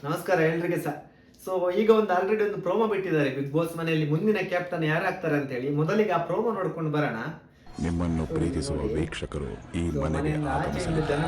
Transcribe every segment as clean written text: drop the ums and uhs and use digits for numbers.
ನಮಸ್ಕಾರ ಎಲ್ರಿಗೆ ಸಹ. ಸೊ ಈಗ ಆಲ್ರೆಡಿ ಒಂದು ಪ್ರೋಮೋ ಬಿಟ್ಟಿದ್ದಾರೆ ಬಿಗ್ ಬಾಸ್ ಮನೆಯಲ್ಲಿ ಮುಂದಿನ ಕ್ಯಾಪ್ಟನ್ ಯಾರಾಗ್ತಾರೆ ಅಂತ ಹೇಳಿ. ಮೊದಲಿಗೆ ಆ ಪ್ರೋಮೋ ನೋಡ್ಕೊಂಡು ಬರೋಣ. ನಿಮ್ಮನ್ನು ಪ್ರೀತಿಸುವ ವೀಕ್ಷಕರು ಈ ಮನೆಗೆ ಆಗಮಿಸಲಿದ್ದಾರೆ.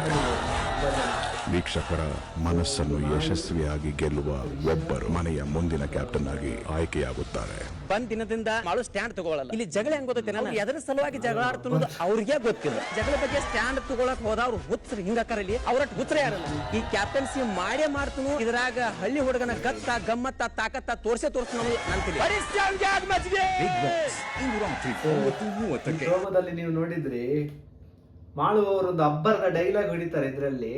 ವೀಕ್ಷಕರ ಮನಸ್ಸನ್ನು ಯಶಸ್ವಿಯಾಗಿ ಗೆಲ್ಲುವ ಒಬ್ಬರು ಮನೆಯ ಮುಂದಿನ ಕ್ಯಾಪ್ಟನ್ ಆಗಿ ಆಯ್ಕೆಯಾಗುತ್ತಾರೆ. ಬಂದ್ ದಿನದಿಂದ ಮಾಡು ಸ್ಟ್ಯಾಂಡ್ ತಗೊಳ್ಳಲ್ಲ. ಇಲ್ಲಿ ಜಗಳ ಹೆಂಗ್ ಗೊತ್ತೈತೆ, ಎದರ ಸಲುವಾಗಿ ಜಗಳ ಆಡ್తున్నದು ಅವ್ರಿಗೆ ಗೊತ್ತಿಲ್ಲ. ಜಗಳ ಬಗ್ಗೆ ಸ್ಟ್ಯಾಂಡ್ ತಗೊಳಕ್ ಹೋದ ಅವ್ರು ಹುಚ್ಚರು ಹಿಂಗಕ್ಕರಲ್ಲಿ ಅವ್ರಟ್ ಹುಚ್ಚರೇ ಯಾರಲ್ಲ. ಈ ಕ್ಯಾಪ್ಟನ್ಸಿ ಮಾಡೇ ಮಾಡ್ತನು. ಇದ್ರಾಗ ಹಳ್ಳಿ ಹುಡುಗನ ಗತ್ತ ಗಮ್ಮತ್ತ ತಾಕತ್ತ ತೋರ್ಸೇ ತೋರ್ಸ್ತಾನು ಅಂತೀನಿ. ಪ್ರೋಮೋದಲ್ಲಿ ನೀವು ನೋಡಿದ್ರಿ, ಮಾಳು ಅವರೊಂದು ಅಬ್ಬರದ ಡೈಲಾಗ್ ಹೊಡಿತಾರೆ. ಇದರಲ್ಲಿ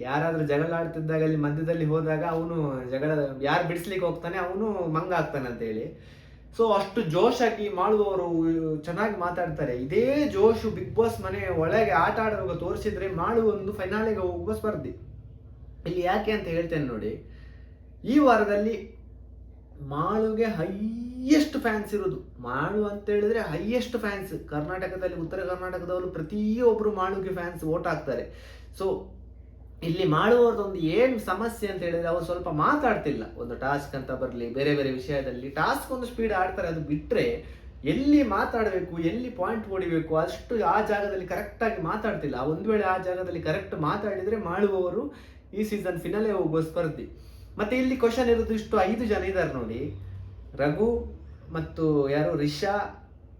ಯಾರಾದ್ರೂ ಜಗಳ ಆಡ್ತಿದ್ದಾಗ ಅಲ್ಲಿ ಮಧ್ಯದಲ್ಲಿ ಹೋದಾಗ ಅವನು ಜಗಳ ಯಾರು ಬಿಡಿಸ್ಲಿಕ್ಕೆ ಹೋಗ್ತಾನೆ ಅವನು ಮಂಗ ಆಗ್ತಾನೆ ಅಂತ ಹೇಳಿ. ಸೊ ಅಷ್ಟು ಜೋಶಾಗಿ ಮಾಳುವವರು ಚೆನ್ನಾಗಿ ಮಾತಾಡ್ತಾರೆ. ಇದೇ ಜೋಶು ಬಿಗ್ ಬಾಸ್ ಮನೆ ಒಳಗೆ ಆಟ ಆಡುವಾಗ ತೋರಿಸಿದ್ರೆ ಮಾಳು ಒಂದು ಫೈನಾಲಿಗೆ ಹೋಗುವ ಸ್ಪರ್ಧಿ. ಇಲ್ಲಿ ಯಾಕೆ ಅಂತ ಹೇಳ್ತೇನೆ ನೋಡಿ. ಈ ವಾರದಲ್ಲಿ ಮಾಳುಗೆ ಹೈಯೆಸ್ಟ್ ಫ್ಯಾನ್ಸ್ ಇರೋದು. ಮಾಳು ಅಂತ ಹೇಳಿದ್ರೆ ಹೈಯೆಸ್ಟ್ ಫ್ಯಾನ್ಸ್ ಕರ್ನಾಟಕದಲ್ಲಿ. ಉತ್ತರ ಕರ್ನಾಟಕದವರು ಪ್ರತಿಯೊಬ್ಬರು ಮಾಳುಗೆ ಫ್ಯಾನ್ಸ್ ವೋಟ್ ಹಾಕ್ತಾರೆ. ಸೊ ಇಲ್ಲಿ ಮಾಡುವವ್ರದ್ದೊಂದು ಏನು ಸಮಸ್ಯೆ ಅಂತ ಹೇಳಿದ್ರೆ ಅವ್ರು ಸ್ವಲ್ಪ ಮಾತಾಡ್ತಿಲ್ಲ. ಒಂದು ಟಾಸ್ಕ್ ಅಂತ ಬರಲಿ, ಬೇರೆ ಬೇರೆ ವಿಷಯದಲ್ಲಿ ಟಾಸ್ಕ್ ಒಂದು ಸ್ಪೀಡ್ ಆಡ್ತಾರೆ. ಅದು ಬಿಟ್ಟರೆ ಎಲ್ಲಿ ಮಾತಾಡಬೇಕು, ಎಲ್ಲಿ ಪಾಯಿಂಟ್ ಹೊಡಿಬೇಕು ಅಷ್ಟು ಆ ಜಾಗದಲ್ಲಿ ಕರೆಕ್ಟಾಗಿ ಮಾತಾಡ್ತಿಲ್ಲ. ಒಂದು ವೇಳೆ ಆ ಜಾಗದಲ್ಲಿ ಕರೆಕ್ಟ್ ಮಾತಾಡಿದರೆ ಮಾಡುವವರು ಈ ಸೀಸನ್ ಫಿನಲೇ ಹೋಗುವ ಸ್ಪರ್ಧಿ. ಮತ್ತೆ ಇಲ್ಲಿ ಕ್ವಶನ್ ಇರೋದು ಇಷ್ಟು 5 ಜನ ಇದ್ದಾರೆ ನೋಡಿ. ರಘು ಮತ್ತು ಯಾರು ರಿಷಾ,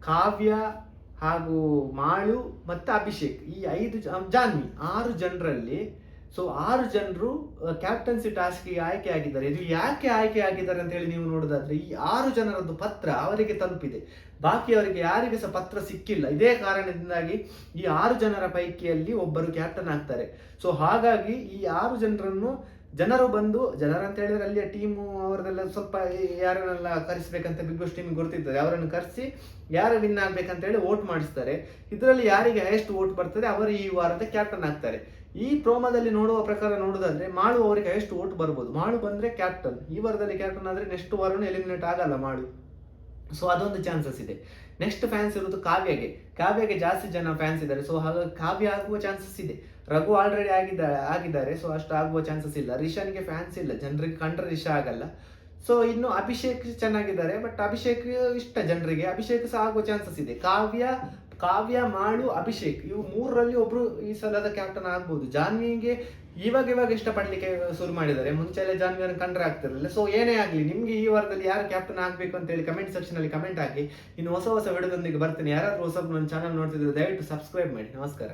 ಕಾವ್ಯ ಹಾಗೂ ಮಾಳು ಮತ್ತು ಅಭಿಷೇಕ್, ಈ 5 ಜಾನ್ವಿ, 6 ಜನರಲ್ಲಿ. ಸೊ 6 ಜನರು ಕ್ಯಾಪ್ಟನ್ಸಿ ಟಾಸ್ಕ್ಗೆ ಆಯ್ಕೆ ಆಗಿದ್ದಾರೆ. ಇದು ಯಾಕೆ ಆಯ್ಕೆ ಆಗಿದ್ದಾರೆ ಅಂತ ಹೇಳಿ ನೀವು ನೋಡೋದಾದ್ರೆ, ಈ 6 ಜನರದ್ದು ಪತ್ರ ಅವರಿಗೆ ತಲುಪಿದೆ, ಬಾಕಿಯವರಿಗೆ ಯಾರಿಗೆ ಸಹ ಪತ್ರ ಸಿಕ್ಕಿಲ್ಲ. ಇದೇ ಕಾರಣದಿಂದಾಗಿ ಈ 6 ಜನರ ಪೈಕಿಯಲ್ಲಿ ಒಬ್ಬರು ಕ್ಯಾಪ್ಟನ್ ಆಗ್ತಾರೆ. ಸೊ ಹಾಗಾಗಿ ಈ 6 ಜನರನ್ನು ಜನರು ಬಂದು, ಜನರಂತ ಹೇಳಿದ್ರೆ ಅಲ್ಲಿಯ ಟೀಮು ಅವರದೆಲ್ಲ ಸ್ವಲ್ಪ ಯಾರನ್ನೆಲ್ಲ ಕರೆಸ್ಬೇಕಂತ ಬಿಗ್ ಬಾಸ್ ಟೀಮಿಗೆ ಗೊತ್ತಿರ್ತದೆ. ಅವರನ್ನು ಕರೆಸಿ ಯಾರು ವಿನ್ ಆಗ್ಬೇಕಂತ ಹೇಳಿ ವೋಟ್ ಮಾಡಿಸ್ತಾರೆ. ಇದರಲ್ಲಿ ಯಾರಿಗೆ ಹೈಯೆಸ್ಟ್ ವೋಟ್ ಬರ್ತದೆ ಅವರು ಈ ವಾರದ ಕ್ಯಾಪ್ಟನ್ ಆಗ್ತಾರೆ. ಈ ಪ್ರೋಮೋದಲ್ಲಿ ನೋಡುವ ಪ್ರಕಾರ ನೋಡೋದಾದ್ರೆ ಮಾಳು ಅವರಿಗೆ ಹೈಯೆಸ್ಟ್ ವೋಟ್ ಬರ್ಬೋದು. ಮಾಳು ಬಂದ್ರೆ ಕ್ಯಾಪ್ಟನ್, ಈ ವಾರದಲ್ಲಿ ಕ್ಯಾಪ್ಟನ್ ಆದ್ರೆ ನೆಕ್ಸ್ಟ್ ವಾರನೂ ಎಲಿಮಿನೇಟ್ ಆಗಲ್ಲ ಮಾಳು. ಸೊ ಅದೊಂದು ಚಾನ್ಸಸ್ ಇದೆ. ನೆಕ್ಸ್ಟ್ ಫ್ಯಾನ್ಸ್ ಇರೋದು ಕಾವ್ಯಗೆ ಜಾಸ್ತಿ ಜನ ಫ್ಯಾನ್ಸ್ ಇದ್ದಾರೆ. ಸೊ ಹಾಗಾಗಿ ಕಾವ್ಯ ಆಗುವ ಚಾನ್ಸಸ್ ಇದೆ. ರಘು ಆಲ್ರೆಡಿ ಆಗಿದ್ದಾರೆ. ಸೊ ಅಷ್ಟು ಆಗುವ ಚಾನ್ಸಸ್ ಇಲ್ಲ. ರಿಷಾನಿಗೆ ಫ್ಯಾನ್ಸ್ ಇಲ್ಲ, ಜನರಿಗೆ ಕಂಡ್ರೆ ರಿಷಾ ಆಗಲ್ಲ. ಸೊ ಇನ್ನು ಅಭಿಷೇಕ್ ಚೆನ್ನಾಗಿದ್ದಾರೆ, ಬಟ್ ಅಭಿಷೇಕ್ ಇಷ್ಟ ಜನರಿಗೆ, ಅಭಿಷೇಕ್ ಸಹ ಆಗುವ ಚಾನ್ಸಸ್ ಇದೆ. ಕಾವ್ಯ ಮಾಳು ಅಭಿಷೇಕ್ ಇವು 3ರಲ್ಲಿ ಒಬ್ರು ಈ ಸಲದ ಕ್ಯಾಪ್ಟನ್ ಆಗ್ಬೋದು. ಜಾನ್ವಿಗೆ ಇವಾಗ ಇಷ್ಟಪಡ್ಲಿಕ್ಕೆ ಶುರು ಮಾಡಿದ್ದಾರೆ. ಮುಂಚೆಲ್ಲ ಜಾನ್ವಿಯನ್ನು ಕಂಡ್ರೆ ಆಗ್ತಿರಲಿಲ್ಲ. ಸೊ ಏನೇ ಆಗಲಿ, ನಿಮ್ಗೆ ಈ ವಾರದಲ್ಲಿ ಯಾರು ಕ್ಯಾಪ್ಟನ್ ಆಗಬೇಕು ಅಂತ ಹೇಳಿ ಕಮೆಂಟ್ ಸೆಕ್ಷನ್ ಅಲ್ಲಿ ಕಮೆಂಟ್ ಹಾಕಿ. ಇನ್ನು ಹೊಸ ವಿಡಿಯೋದೊಂದಿಗೆ ಬರ್ತೀನಿ. ಯಾರಾದ್ರೂ ಹೊಸ ನನ್ನ ಚಾನಲ್ ನೋಡ್ತಿದ್ರೆ ದಯವಿಟ್ಟು ಸಬ್ಸ್ಕ್ರೈಬ್ ಮಾಡಿ. ನಮಸ್ಕಾರ.